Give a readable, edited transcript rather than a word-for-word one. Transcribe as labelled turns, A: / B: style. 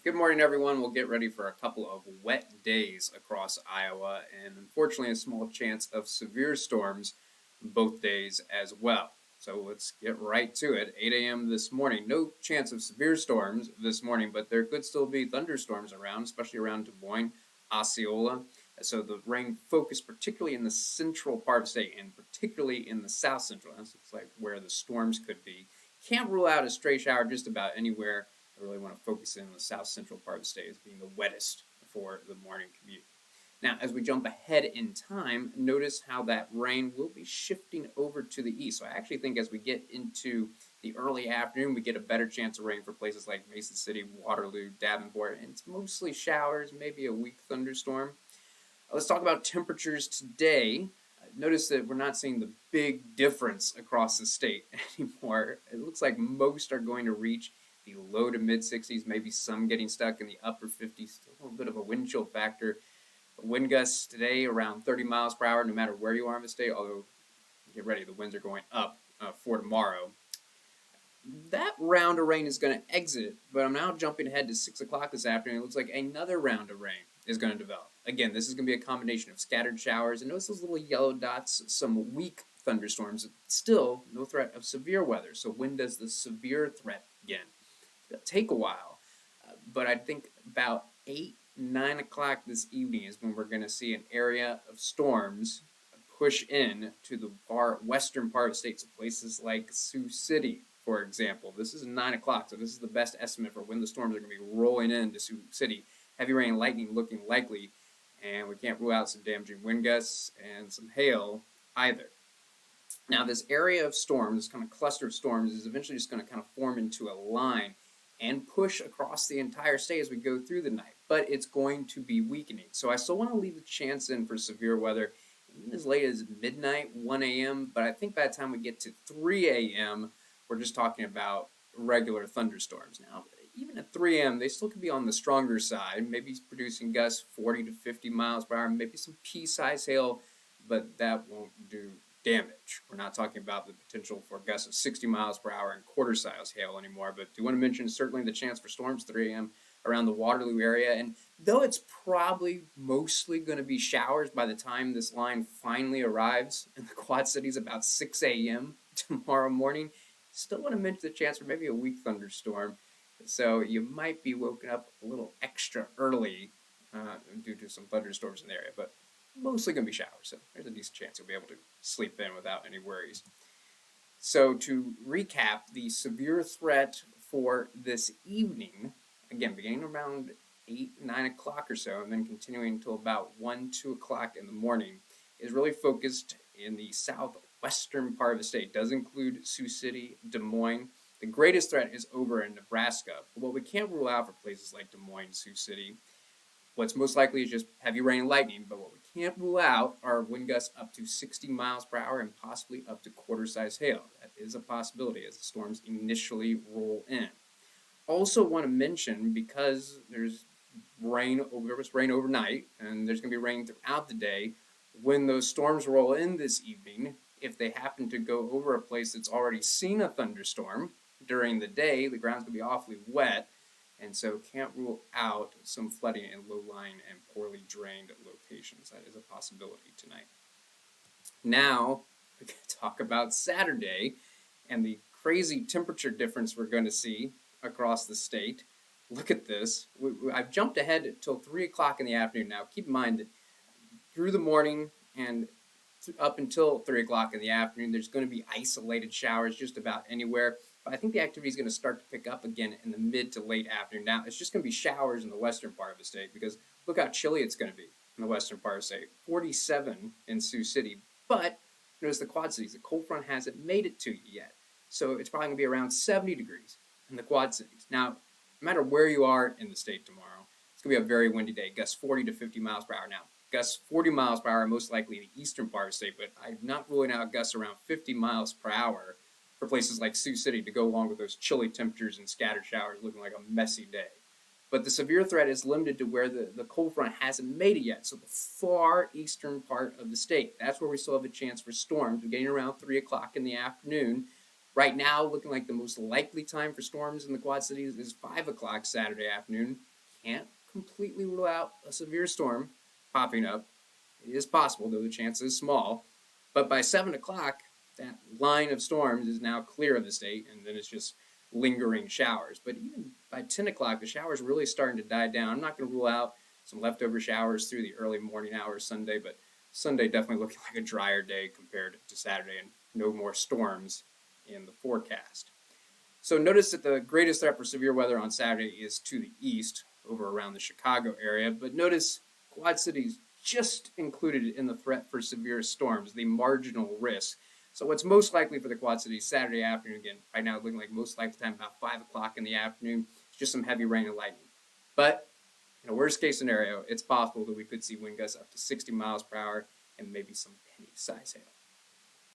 A: Good morning, everyone. We'll get ready for a couple of wet days across Iowa, and unfortunately, a small chance of severe storms both days as well. So let's get right to it. 8 a.m. this morning. No chance of severe storms this morning, but there could still be thunderstorms around, especially around Des Moines, Osceola. So the rain focused particularly in the central part of the state and particularly in the south central. That's like where the storms could be. Can't rule out a stray shower just about anywhere. I really want to focus in on the south central part of the state as being the wettest for the morning commute. Now, as we jump ahead in time, notice how that rain will be shifting over to the east. So I actually think as we get into the early afternoon, we get a better chance of rain for places like Mason City, Waterloo, Davenport, and it's mostly showers, maybe a weak thunderstorm. Let's talk about temperatures today. Notice that we're not seeing the big difference across the state anymore. It looks like most are going to reach the low to mid 60s, maybe some getting stuck in the upper 50s. Still a little bit of a wind chill factor. Wind gusts today around 30 miles per hour, no matter where you are in the state, although get ready, the winds are going up for tomorrow. That round of rain is going to exit, but I'm now jumping ahead to 6 o'clock this afternoon. It looks like another round of rain is going to develop. Again, this is going to be a combination of scattered showers, and notice those little yellow dots, some weak thunderstorms. Still, no threat of severe weather. So when does the severe threat begin? It'll take a while, but I think about 8, 9 o'clock this evening is when we're going to see an area of storms push in to the far western part of the state. So places like Sioux City, for example. This is 9 o'clock, so this is the best estimate for when the storms are going to be rolling into Sioux City. Heavy rain and lightning looking likely, and we can't rule out some damaging wind gusts and some hail either. Now, this area of storms, this kind of cluster of storms, is eventually just going to kind of form into a line and push across the entire state as we go through the night, but it's going to be weakening. So I still want to leave the chance in for severe weather even as late as midnight, 1 a.m., but I think by the time we get to 3 a.m., we're just talking about regular thunderstorms. Now, even at 3 a.m., they still could be on the stronger side, maybe producing gusts 40 to 50 miles per hour, maybe some pea-sized hail, but that won't do damage. We're not talking about the potential for gusts of 60 miles per hour and quarter-size hail anymore, but do want to mention certainly the chance for storms 3 a.m. around the Waterloo area, and though it's probably mostly going to be showers by the time this line finally arrives in the Quad Cities about 6 a.m. tomorrow morning, still want to mention the chance for maybe a weak thunderstorm, so you might be woken up a little extra early due to some thunderstorms in the area, but mostly going to be showers, so there's a decent chance you'll be able to sleep in without any worries. So to recap, the severe threat for this evening, again, beginning around 8, 9 o'clock or so, and then continuing until about 1, 2 o'clock in the morning, is really focused in the southwestern part of the state. It does include Sioux City, Des Moines. The greatest threat is over in Nebraska, but what we can't rule out for places like Des Moines, Sioux City, what's most likely is just heavy rain and lightning, but what we can't rule out are wind gusts up to 60 miles per hour and possibly up to quarter-size hail. That is a possibility as the storms initially roll in. Also want to mention, because there was rain overnight, and there's going to be rain throughout the day, when those storms roll in this evening, if they happen to go over a place that's already seen a thunderstorm during the day, the ground's going to be awfully wet, and so can't rule out some flooding in low-lying and poorly drained locations. That is a possibility tonight. Now, we're going to talk about Saturday and the crazy temperature difference we're going to see across the state. Look at this. I've jumped ahead until 3 o'clock in the afternoon. Now, keep in mind that through the morning and up until 3 o'clock in the afternoon, there's going to be isolated showers just about anywhere. But I think the activity is going to start to pick up again in the mid to late afternoon. Now, it's just going to be showers in the western part of the state because look how chilly it's going to be in the western part of the state. 47 in Sioux City, but notice the Quad Cities. The cold front hasn't made it to you yet. So it's probably going to be around 70 degrees in the Quad Cities. Now, no matter where you are in the state tomorrow, it's going to be a very windy day. Gusts 40 to 50 miles per hour. Now, gusts 40 miles per hour most likely in the eastern part of the state, but I'm not ruling out gusts around 50 miles per hour for places like Sioux City to go along with those chilly temperatures and scattered showers looking like a messy day. But the severe threat is limited to where the cold front hasn't made it yet, so the far eastern part of the state. That's where we still have a chance for storms, beginning around 3 o'clock in the afternoon. Right now, looking like the most likely time for storms in the Quad Cities is 5 o'clock Saturday afternoon. can't completely rule out a severe storm popping up. It is possible, though the chance is small. But by 7 o'clock, that line of storms is now clear of the state, and then it's just lingering showers. But even by 10 o'clock, the showers are really starting to die down. I'm not going to rule out some leftover showers through the early morning hours Sunday, but Sunday definitely looking like a drier day compared to Saturday, and no more storms in the forecast. So notice that the greatest threat for severe weather on Saturday is to the east, over around the Chicago area. But notice Quad Cities just included in the threat for severe storms, the marginal risk. So what's most likely for the Quad Cities Saturday afternoon, again, right now looking like most likely time about 5 o'clock in the afternoon, just some heavy rain and lightning. But in a worst case scenario, it's possible that we could see wind gusts up to 60 miles per hour and maybe some penny size hail.